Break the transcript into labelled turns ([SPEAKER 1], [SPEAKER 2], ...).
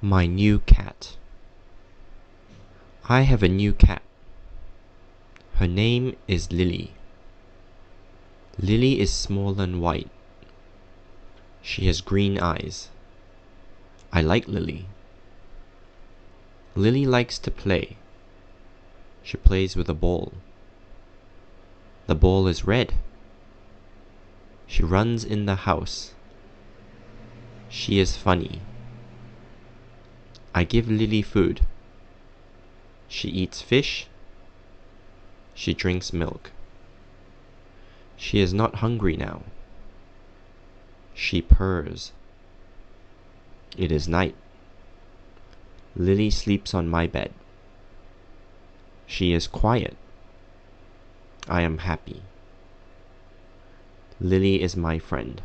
[SPEAKER 1] My new cat. I have a new cat. Her name is Lily. Lily is small and white. She has green eyes. I like Lily. Lily likes to play. She plays with a ball. The ball is red. She runs in the house. She is funny. I give Lily food. She eats fish. She drinks milk. She is not hungry now. She purrs. It is night. Lily sleeps on my bed. She is quiet. I am happy. Lily is my friend.